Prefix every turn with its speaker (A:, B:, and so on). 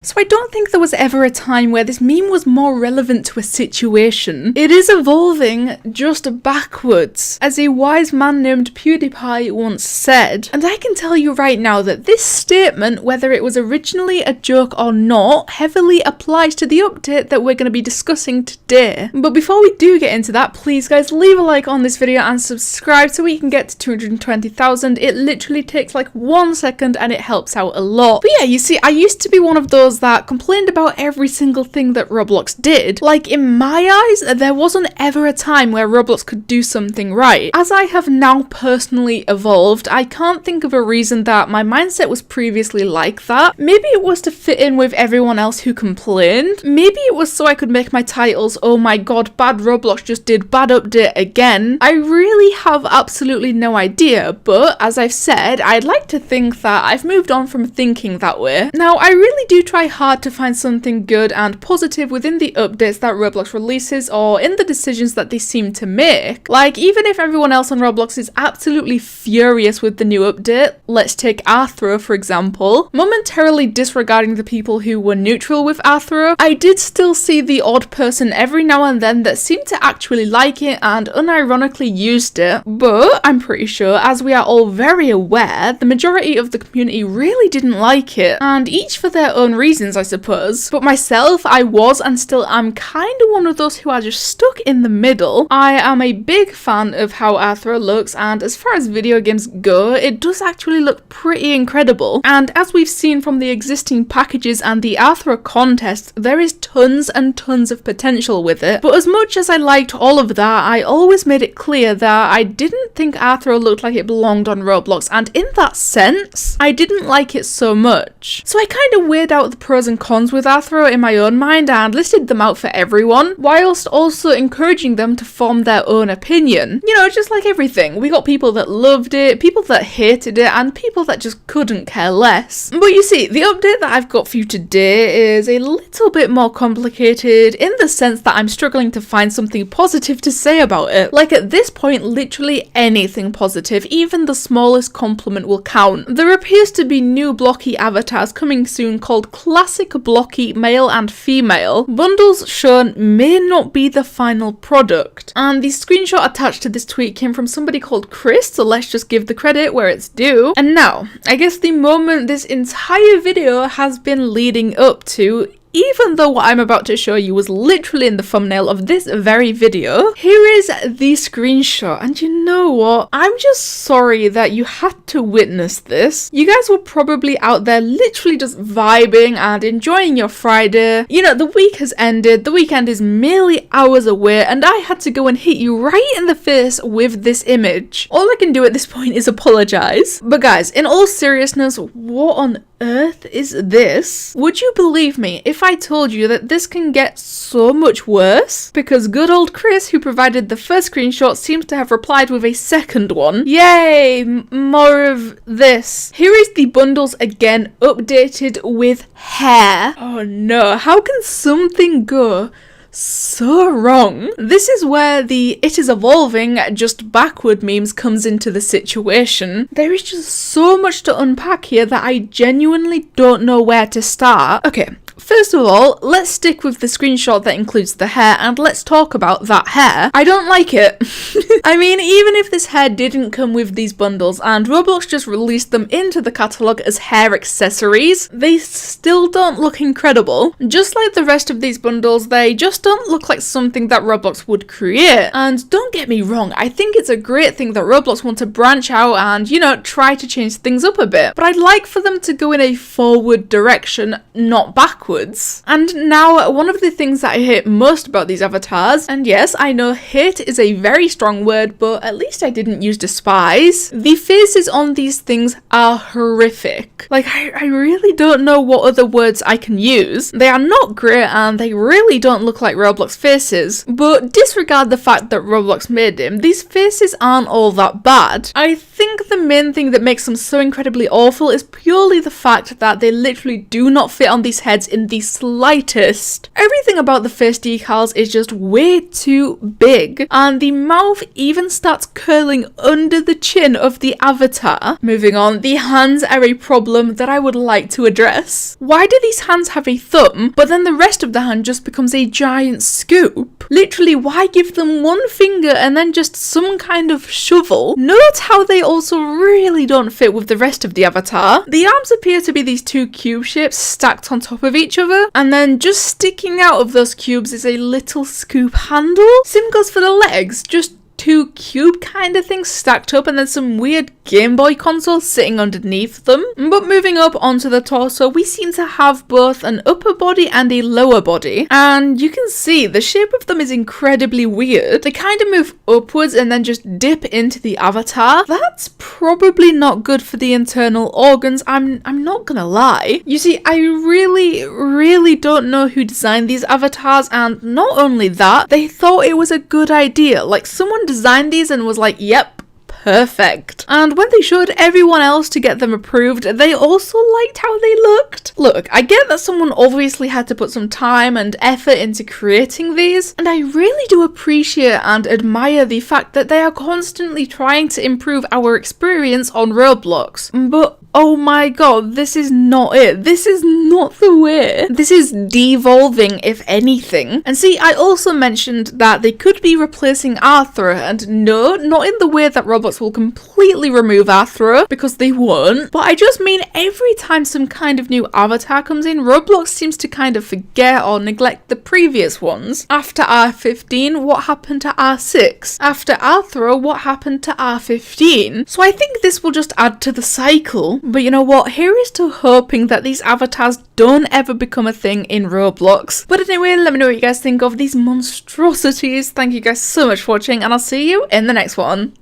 A: So I don't think there was ever a time where this meme was more relevant to a situation. It is evolving just backwards, as a wise man named PewDiePie once said. And I can tell you right now that this statement, whether it was originally a joke or not, heavily applies to the update that we're going to be discussing today. But before we do get into that, please guys, leave a like on this video and subscribe so we can get to 220,000. It literally takes like 1 second and it helps out a lot. But yeah, you see, I used to be one of those that complained about every single thing that Roblox did. Like, in my eyes, there wasn't ever a time where Roblox could do something right. As I have now personally evolved, I can't think of a reason that my mindset was previously like that. Maybe it was to fit in with everyone else who complained. Maybe it was so I could make my titles, "Oh my god, bad Roblox just did bad update again." I really have absolutely no idea, but as I've said, I'd like to think that I've moved on from thinking that way. Now, I really do try hard to find something good and positive within the updates that Roblox releases or in the decisions that they seem to make. Like, even if everyone else on Roblox is absolutely furious with the new update, let's take Rthro for example, momentarily disregarding the people who were neutral with Rthro, I did still see the odd person every now and then that seemed to actually like it and unironically used it. But I'm pretty sure, as we are all very aware, the majority of the community really didn't like it, and each for their own reasons, I suppose. But myself, I was and still am kind of one of those who are just stuck in the middle. I am a big fan of how Rthro looks, and as far as video games go, it does actually look pretty incredible. And as we've seen from the existing packages and the Rthro contest, there is tons and tons of potential with it. But as much as I liked all of that, I always made it clear that I didn't think Rthro looked like it belonged on Roblox, and in that sense, I didn't like it so much. So I kind of weighed out the pros and cons with Rthro in my own mind and listed them out for everyone, whilst also encouraging them to form their own opinion. You know, just like everything, we got people that loved it, people that hated it, and people that just couldn't care less. But you see, the update that I've got for you today is a little bit more complicated in the sense that I'm struggling to find something positive to say about it. Like, at this point, literally anything positive, even the smallest compliment will count. There appears to be new blocky avatars coming soon called Classic Blocky Male and Female. Bundles shown may not be the final product. And the screenshot attached to this tweet came from somebody called Chris, so let's just give the credit where it's due. And now, I guess the moment this entire video has been leading up to, even though what I'm about to show you was literally in the thumbnail of this very video, here is the screenshot. And you know what? I'm just sorry that you had to witness this. You guys were probably out there literally just vibing and enjoying your Friday. You know, the week has ended, the weekend is merely hours away, and I had to go and hit you right in the face with this image. All I can do at this point is apologize. But guys, in all seriousness, what on earth is this? Would you believe me if I told you that this can get so much worse? Because good old Chris, who provided the first screenshot, seems to have replied with a second one. Yay, more of this. Here is the bundles again, updated with hair. Oh no, how can something go so wrong? This is where the "it is evolving, just backward" memes comes into the situation. There is just so much to unpack here that I genuinely don't know where to start. Okay, first of all, let's stick with the screenshot that includes the hair and let's talk about that hair. I don't like it. I mean, even if this hair didn't come with these bundles and Roblox just released them into the catalogue as hair accessories, they still don't look incredible. Just like the rest of these bundles, they just don't look like something that Roblox would create. And don't get me wrong, I think it's a great thing that Roblox want to branch out and, you know, try to change things up a bit. But I'd like for them to go in a forward direction, not backwards. And now, one of the things that I hate most about these avatars, and yes, I know hate is a very strong word, but at least I didn't use despise. The faces on these things are horrific. Like, I really don't know what other words I can use. They are not great and they really don't look like Roblox faces. But disregard the fact that Roblox made them, these faces aren't all that bad. I think think the main thing that makes them so incredibly awful is purely the fact that they literally do not fit on these heads in the slightest. Everything about the face decals is just way too big, and the mouth even starts curling under the chin of the avatar. Moving on, the hands are a problem that I would like to address. Why do these hands have a thumb, but then the rest of the hand just becomes a giant scoop? Literally, why give them one finger and then just some kind of shovel? Note how they also really don't fit with the rest of the avatar. The arms appear to be these two cube shapes stacked on top of each other, and then just sticking out of those cubes is a little scoop handle. Same goes for the legs, just two cube kind of things stacked up and then some weird Game Boy console sitting underneath them. But moving up onto the torso, we seem to have both an upper body and a lower body, and you can see the shape of them is incredibly weird. They kind of move upwards and then just dip into the avatar. That's probably not good for the internal organs, I'm not gonna lie. You see, I really don't know who designed these avatars, and not only that, they thought it was a good idea. Like, someone designed these and was like, yep, perfect. And when they showed everyone else to get them approved, they also liked how they looked. Look, I get that someone obviously had to put some time and effort into creating these, and I really do appreciate and admire the fact that they are constantly trying to improve our experience on Roblox. But oh my god, this is not it. This is not the way. This is devolving, if anything. And see, I also mentioned that they could be replacing Rthro, and no, not in the way that Roblox will completely remove Rthro, because they won't. But I just mean every time some kind of new avatar comes in, Roblox seems to kind of forget or neglect the previous ones. After R15, what happened to R6? After Rthro, what happened to R15? So I think this will just add to the cycle. But you know what, here is to hoping that these avatars don't ever become a thing in Roblox. But anyway, let me know what you guys think of these monstrosities. Thank you guys so much for watching, and I'll see you in the next one.